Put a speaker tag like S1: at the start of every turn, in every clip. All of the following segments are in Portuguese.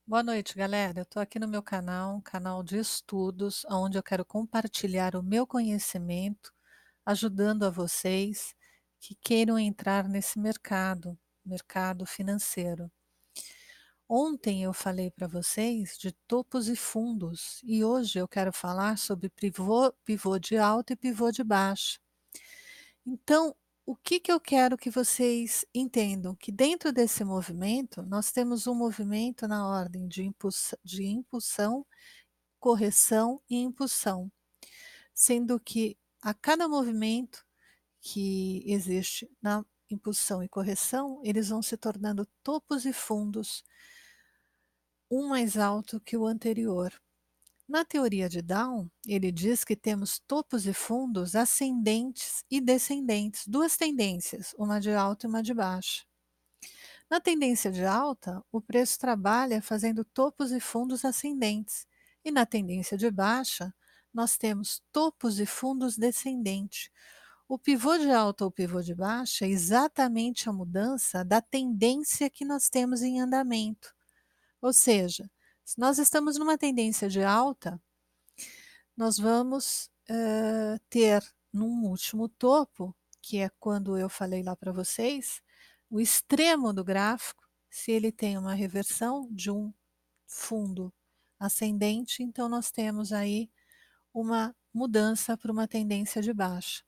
S1: Boa noite, galera. Eu estou aqui no meu canal, um canal de estudos, onde eu quero compartilhar o meu conhecimento, ajudando a vocês que queiram entrar nesse mercado financeiro. Ontem eu falei para vocês de topos e fundos e hoje eu quero falar sobre pivô de alta e pivô de baixa. Então, o que que eu quero que vocês entendam? Que dentro desse movimento, nós temos um movimento na ordem de impulsão, correção e impulsão, sendo que a cada movimento que existe na impulsão e correção, eles vão se tornando topos e fundos, um mais alto que o anterior. Na teoria de Down, ele diz que temos topos e fundos ascendentes e descendentes, duas tendências, uma de alta e uma de baixa. Na tendência de alta, o preço trabalha fazendo topos e fundos ascendentes, e na tendência de baixa, nós temos topos e fundos descendentes. O pivô de alta ou pivô de baixa é exatamente a mudança da tendência que nós temos em andamento. Ou seja, se nós estamos numa tendência de alta, nós vamos ter num último topo, que é quando eu falei lá para vocês, o extremo do gráfico, se ele tem uma reversão de um fundo ascendente, então nós temos aí uma mudança para uma tendência de baixa.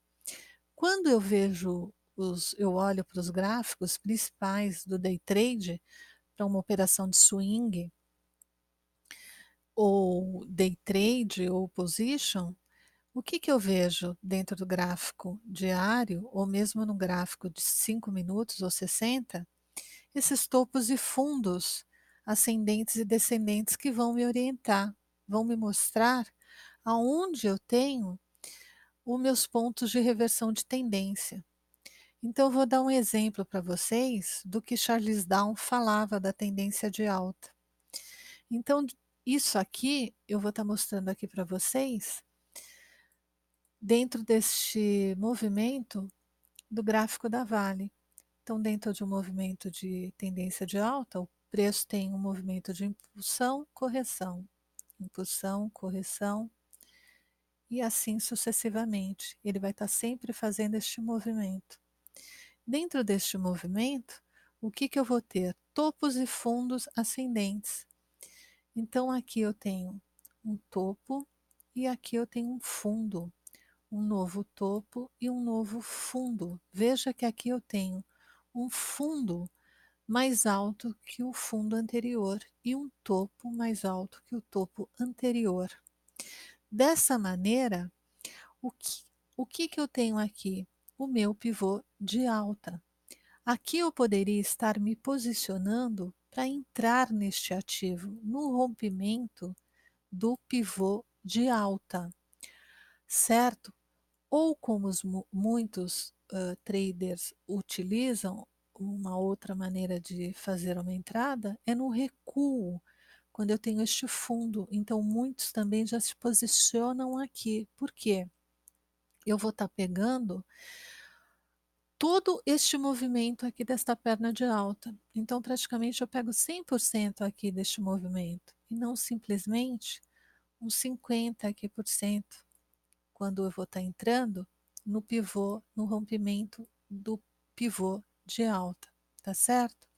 S1: Quando eu olho para os gráficos principais do day trade, para uma operação de swing, ou day trade, ou position, o que que eu vejo dentro do gráfico diário, ou mesmo no gráfico de 5 minutos ou 60? Esses topos e fundos ascendentes e descendentes que vão me orientar, vão me mostrar aonde eu tenho os meus pontos de reversão de tendência. Então, eu vou dar um exemplo para vocês do que Charles Down falava da tendência de alta. Então, isso aqui eu vou estar mostrando aqui para vocês dentro deste movimento do gráfico da Vale. Então, dentro de um movimento de tendência de alta, o preço tem um movimento de impulsão, correção e assim sucessivamente. Ele vai estar sempre fazendo este movimento. Dentro deste movimento, o que que eu vou ter? Topos e fundos ascendentes. Então, aqui eu tenho um topo e aqui eu tenho um fundo, um novo topo e um novo fundo. Veja que aqui eu tenho um fundo mais alto que o fundo anterior e um topo mais alto que o topo anterior. Dessa maneira, o que, o que eu tenho aqui? O meu pivô de alta. Aqui eu poderia estar me posicionando para entrar neste ativo no rompimento do pivô de alta, certo? Ou como muitos traders utilizam, uma outra maneira de fazer uma entrada é no recuo, quando eu tenho este fundo. Então, muitos também já se posicionam aqui. Por quê? Eu vou estar pegando todo este movimento aqui desta perna de alta. Então, praticamente, eu pego 100% aqui deste movimento e não simplesmente uns 50 aqui por cento quando eu vou estar entrando no pivô, no rompimento do pivô de alta, tá certo?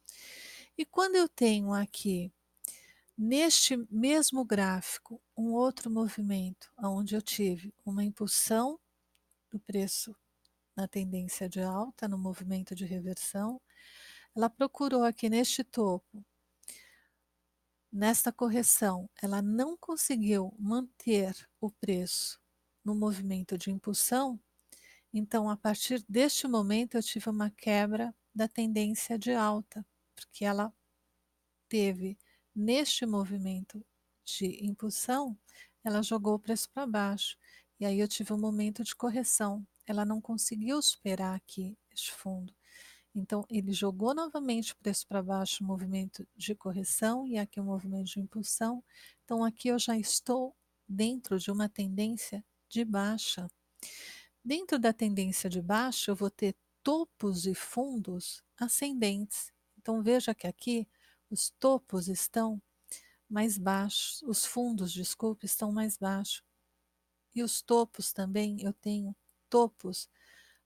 S1: E quando eu tenho aqui, neste mesmo gráfico, um outro movimento, onde eu tive uma impulsão do preço na tendência de alta, no movimento de reversão, ela procurou aqui neste topo, nesta correção, ela não conseguiu manter o preço no movimento de impulsão. Então, a partir deste momento, eu tive uma quebra da tendência de alta, porque ela teve, neste movimento de impulsão, ela jogou o preço para baixo. E aí eu tive um momento de correção. Ela não conseguiu superar aqui este fundo. Então, ele jogou novamente o preço para baixo, o movimento de correção, e aqui o movimento de impulsão. Então, aqui eu já estou dentro de uma tendência de baixa. Dentro da tendência de baixa, eu vou ter topos e fundos ascendentes. Então, veja que aqui os topos estão mais baixos, os fundos, desculpe, estão mais baixos. E os topos também, eu tenho topos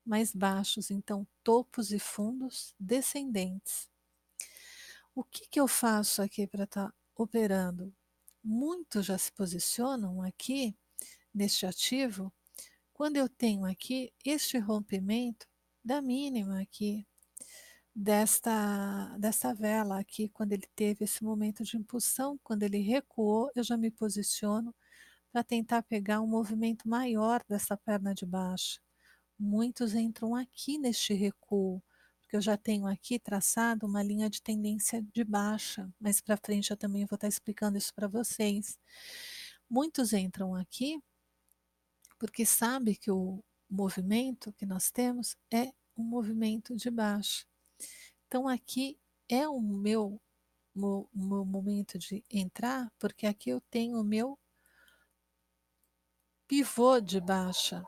S1: mais baixos, então topos e fundos descendentes. O que que eu faço aqui para estar operando? Muitos já se posicionam aqui neste ativo quando eu tenho aqui este rompimento da mínima aqui, desta vela aqui, quando ele teve esse momento de impulsão, quando ele recuou, eu já me posiciono para tentar pegar um movimento maior dessa perna de baixo. Muitos entram aqui neste recuo, porque eu já tenho aqui traçado uma linha de tendência de baixa. Mais para frente eu também vou estar explicando isso para vocês. Muitos entram aqui porque sabe que o movimento que nós temos é um movimento de baixa. Então aqui é o meu momento de entrar, porque aqui eu tenho o meu pivô de baixa,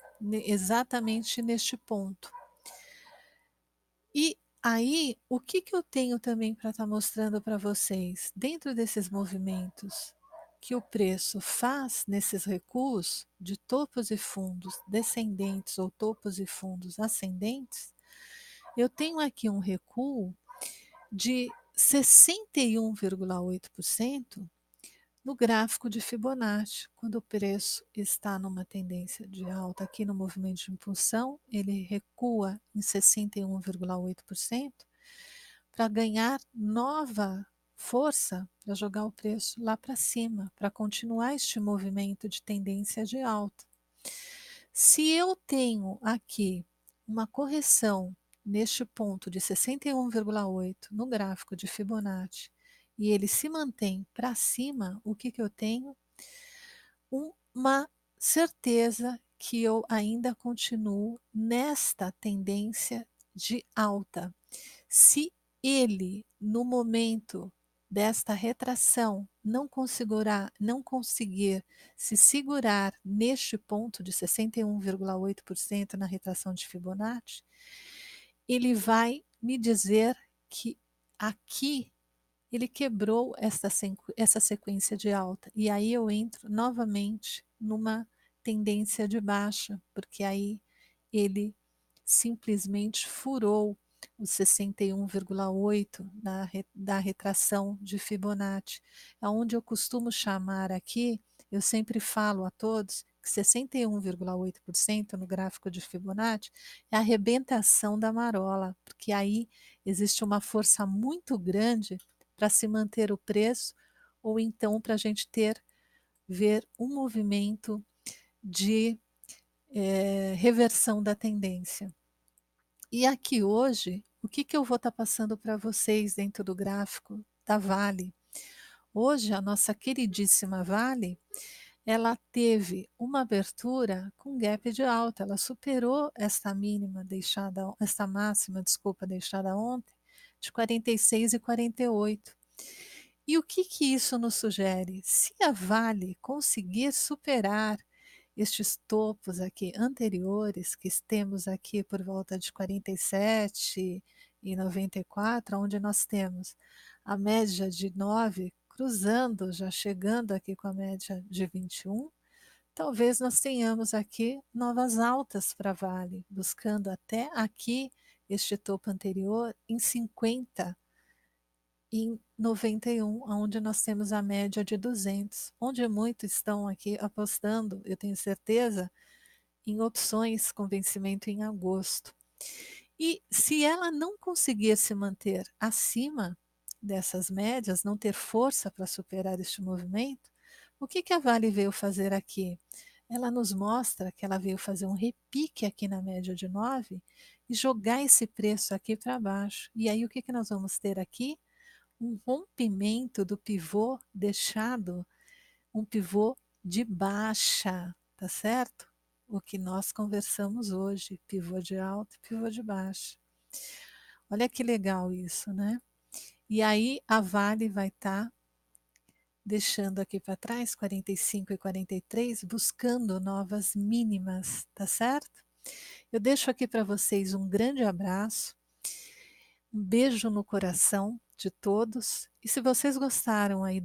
S1: exatamente neste ponto. E aí, o que que eu tenho também para estar mostrando para vocês? Dentro desses movimentos que o preço faz nesses recuos de topos e fundos descendentes ou topos e fundos ascendentes, eu tenho aqui um recuo de 61,8% no gráfico de Fibonacci, quando o preço está numa tendência de alta aqui no movimento de impulsão, ele recua em 61,8% para ganhar nova força para jogar o preço lá para cima, para continuar este movimento de tendência de alta. Se eu tenho aqui uma correção neste ponto de 61,8 no gráfico de Fibonacci e ele se mantém para cima, o que, que eu tenho? Uma certeza que eu ainda continuo nesta tendência de alta. Se ele, no momento desta retração, não conseguir se segurar neste ponto de 61,8% na retração de Fibonacci, ele vai me dizer que aqui ele quebrou essa sequência de alta. E aí eu entro novamente numa tendência de baixa, porque aí ele simplesmente furou os 61,8 da retração de Fibonacci, aonde eu costumo chamar aqui, eu sempre falo a todos que 61,8% no gráfico de Fibonacci é a arrebentação da marola, porque aí existe uma força muito grande para se manter o preço, ou então para a gente ver um movimento de reversão da tendência. E aqui hoje, o que, que eu vou estar passando para vocês dentro do gráfico da Vale? Hoje, a nossa queridíssima Vale, ela teve uma abertura com gap de alta, ela superou esta mínima deixada, esta máxima, desculpa, deixada ontem, de 46 e 48. E o que que isso nos sugere? Se a Vale conseguir superar estes topos aqui anteriores, que temos aqui por volta de 47 e 94, onde nós temos a média de 9 cruzando, já chegando aqui com a média de 21, talvez nós tenhamos aqui novas altas para Vale, buscando até aqui este topo anterior em 50 em 91, onde nós temos a média de 200, onde muitos estão aqui apostando, eu tenho certeza, em opções com vencimento em agosto. E se ela não conseguir se manter acima dessas médias, não ter força para superar este movimento, o que, que a Vale veio fazer aqui? Ela nos mostra que ela veio fazer um repique aqui na média de 9 e jogar esse preço aqui para baixo. E aí o que, que nós vamos ter aqui? Um rompimento do pivô deixado, um pivô de baixa, tá certo? O que nós conversamos hoje, pivô de alta e pivô de baixa. Olha que legal isso, né? E aí a Vale vai estar deixando aqui para trás 45 e 43, buscando novas mínimas, tá certo? Eu deixo aqui para vocês um grande abraço, um beijo no coração de todos. E se vocês gostaram aí